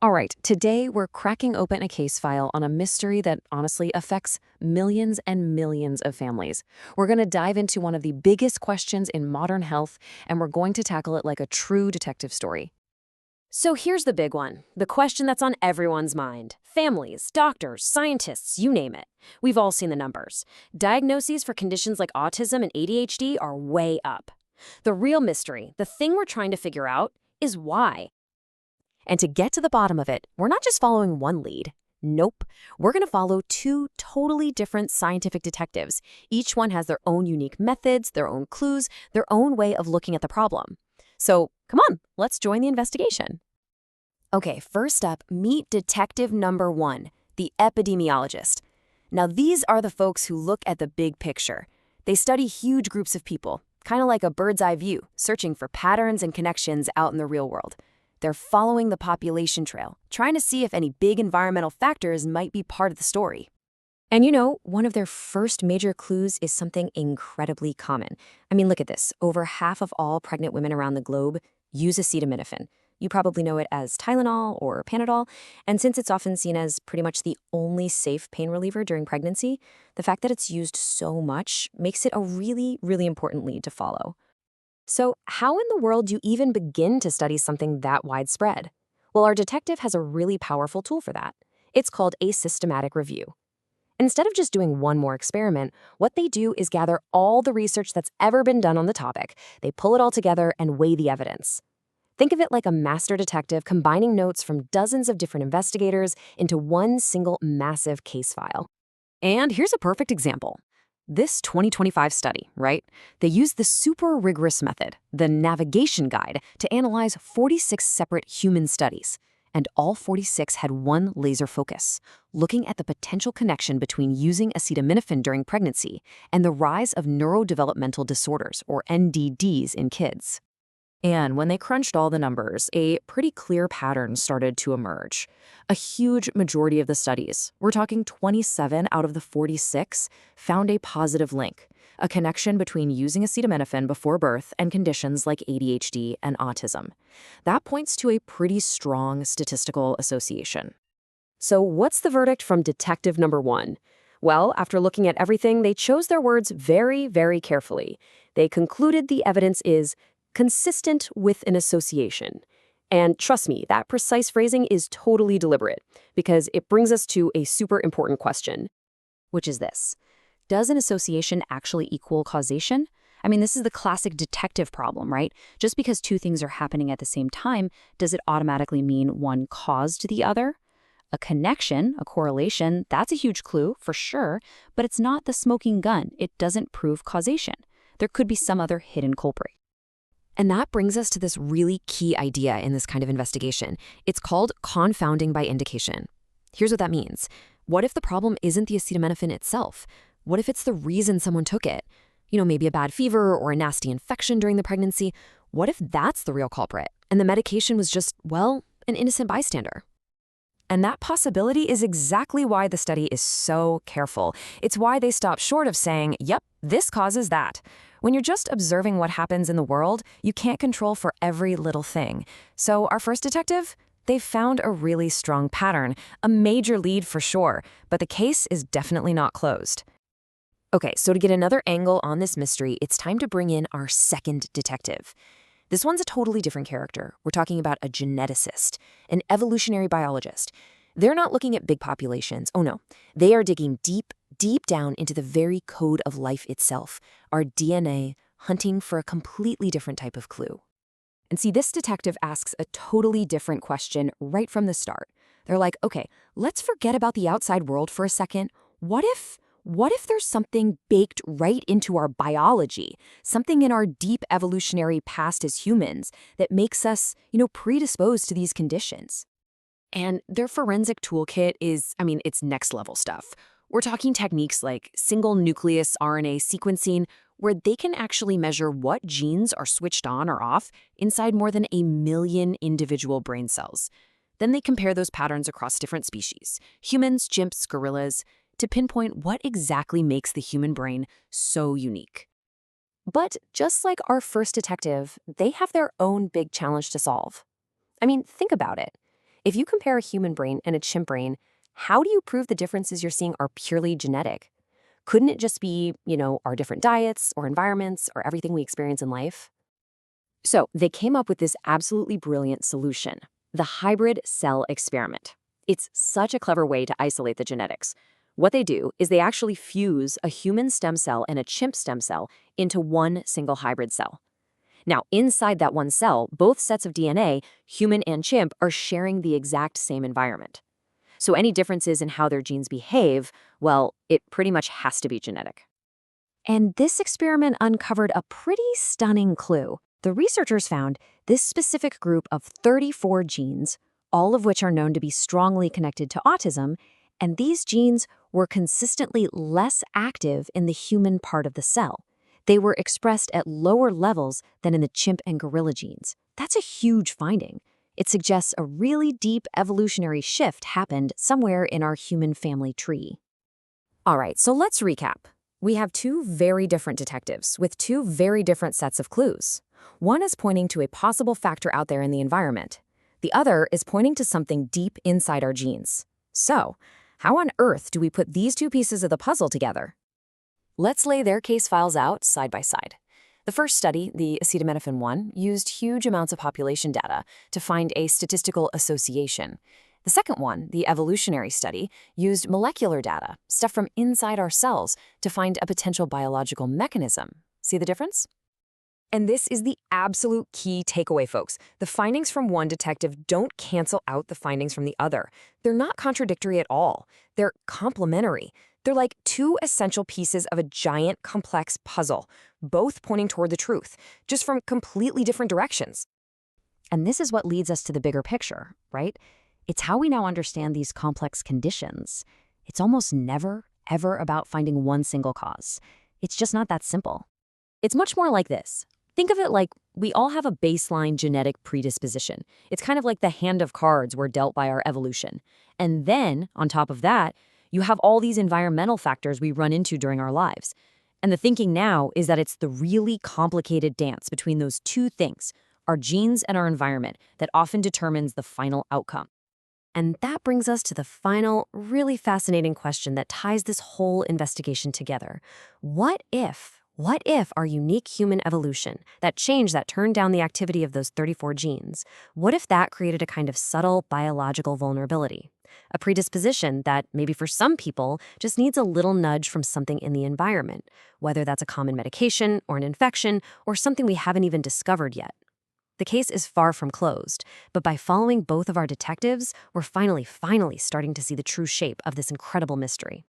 All right, today we're cracking open a case file on a mystery that honestly affects millions and millions of families. We're going to dive into one of the biggest questions in modern health, and we're going to tackle it like a true detective story. So here's the big one, the question that's on everyone's mind. Families, doctors, scientists, you name it. We've all seen the numbers. Diagnoses for conditions like autism and ADHD are way up. The real mystery, the thing we're trying to figure out, is why. And to get to the bottom of it, we're not just following one lead. Nope. We're going to follow two totally different scientific detectives. Each one has their own unique methods, their own clues, their own way of looking at the problem. So, come on, let's join the investigation. Okay, first up, meet detective number one, the epidemiologist. Now, these are the folks who look at the big picture. They study huge groups of people, kind of like a bird's eye view, searching for patterns and connections out in the real world. They're following the population trail, trying to see if any big environmental factors might be part of the story. And one of their first major clues is something incredibly common. I mean, look at this. Over half of all pregnant women around the globe use acetaminophen. You probably know it as Tylenol or Panadol, and since it's often seen as pretty much the only safe pain reliever during pregnancy, the fact that it's used so much makes it a really, really important lead to follow. So, how in the world do you even begin to study something that widespread? Well, our detective has a really powerful tool for that. It's called a systematic review. Instead of just doing one more experiment, what they do is gather all the research that's ever been done on the topic. They pull it all together and weigh the evidence. Think of it like a master detective combining notes from dozens of different investigators into one single massive case file. And here's a perfect example. This 2025 study, right? They used the super rigorous method, the navigation guide, to analyze 46 separate human studies. And all 46 had one laser focus, looking at the potential connection between using acetaminophen during pregnancy and the rise of neurodevelopmental disorders, or NDDs, in kids. And when they crunched all the numbers, a pretty clear pattern started to emerge. A huge majority of the studies, we're talking 27 out of the 46, found a positive link, a connection between using acetaminophen before birth and conditions like ADHD and autism. That points to a pretty strong statistical association. So what's the verdict from detective number one? Well, after looking at everything, they chose their words very, very carefully. They concluded the evidence is consistent with an association. And trust me, that precise phrasing is totally deliberate because it brings us to a super important question, which is this. Does an association actually equal causation? I mean, this is the classic detective problem, right? Just because two things are happening at the same time, does it automatically mean one caused the other? A connection, a correlation, that's a huge clue, for sure, but it's not the smoking gun. It doesn't prove causation. There could be some other hidden culprit. And that brings us to this really key idea in this kind of investigation. It's called confounding by indication. Here's what that means. What if the problem isn't the acetaminophen itself? What if it's the reason someone took it? Maybe a bad fever or a nasty infection during the pregnancy. What if that's the real culprit and the medication was just, well, an innocent bystander? And that possibility is exactly why the study is so careful. It's why they stop short of saying, yep, this causes that. When you're just observing what happens in the world, you can't control for every little thing. So our first detective, they found a really strong pattern, a major lead for sure, but the case is definitely not closed. Okay, so to get another angle on this mystery, it's time to bring in our second detective. This one's a totally different character. We're talking about a geneticist, an evolutionary biologist. They're not looking at big populations. Oh no, they are digging deep, deep down into the very code of life itself, our DNA, hunting for a completely different type of clue. And see, this detective asks a totally different question right from the start. They're like, okay, let's forget about the outside world for a second. What if there's something baked right into our biology, something in our deep evolutionary past as humans that makes us, predisposed to these conditions? And their forensic toolkit is, it's next level stuff. We're talking techniques like single nucleus RNA sequencing, where they can actually measure what genes are switched on or off inside more than 1 million individual brain cells. Then they compare those patterns across different species, humans, chimps, gorillas, to pinpoint what exactly makes the human brain so unique. But just like our first detective, they have their own big challenge to solve. Think about it. If you compare a human brain and a chimp brain, how do you prove the differences you're seeing are purely genetic? Couldn't it just be, our different diets or environments or everything we experience in life? So they came up with this absolutely brilliant solution, the hybrid cell experiment. It's such a clever way to isolate the genetics. What they do is they actually fuse a human stem cell and a chimp stem cell into one single hybrid cell. Now, inside that one cell, both sets of DNA, human and chimp, are sharing the exact same environment. So any differences in how their genes behave, well, it pretty much has to be genetic. And this experiment uncovered a pretty stunning clue. The researchers found this specific group of 34 genes, all of which are known to be strongly connected to autism, and these genes were consistently less active in the human part of the cell. They were expressed at lower levels than in the chimp and gorilla genes. That's a huge finding. It suggests a really deep evolutionary shift happened somewhere in our human family tree. All right, so let's recap. We have two very different detectives with two very different sets of clues. One is pointing to a possible factor out there in the environment. The other is pointing to something deep inside our genes. So, how on earth do we put these two pieces of the puzzle together? Let's lay their case files out side by side. The first study, the acetaminophen one, used huge amounts of population data to find a statistical association. The second one, the evolutionary study, used molecular data, stuff from inside our cells, to find a potential biological mechanism. See the difference? And this is the absolute key takeaway, folks. The findings from one detective don't cancel out the findings from the other. They're not contradictory at all. They're complementary. They're like two essential pieces of a giant, complex puzzle, both pointing toward the truth, just from completely different directions. And this is what leads us to the bigger picture, right? It's how we now understand these complex conditions. It's almost never, ever about finding one single cause. It's just not that simple. It's much more like this. Think of it like we all have a baseline genetic predisposition. It's kind of like the hand of cards we're dealt by our evolution. And then, on top of that, you have all these environmental factors we run into during our lives. And the thinking now is that it's the really complicated dance between those two things, our genes and our environment, that often determines the final outcome. And that brings us to the final, really fascinating question that ties this whole investigation together. What if our unique human evolution, that change that turned down the activity of those 34 genes, what if that created a kind of subtle biological vulnerability? A predisposition that maybe for some people just needs a little nudge from something in the environment, whether that's a common medication or an infection or something we haven't even discovered yet. The case is far from closed, but by following both of our detectives, we're finally starting to see the true shape of this incredible mystery.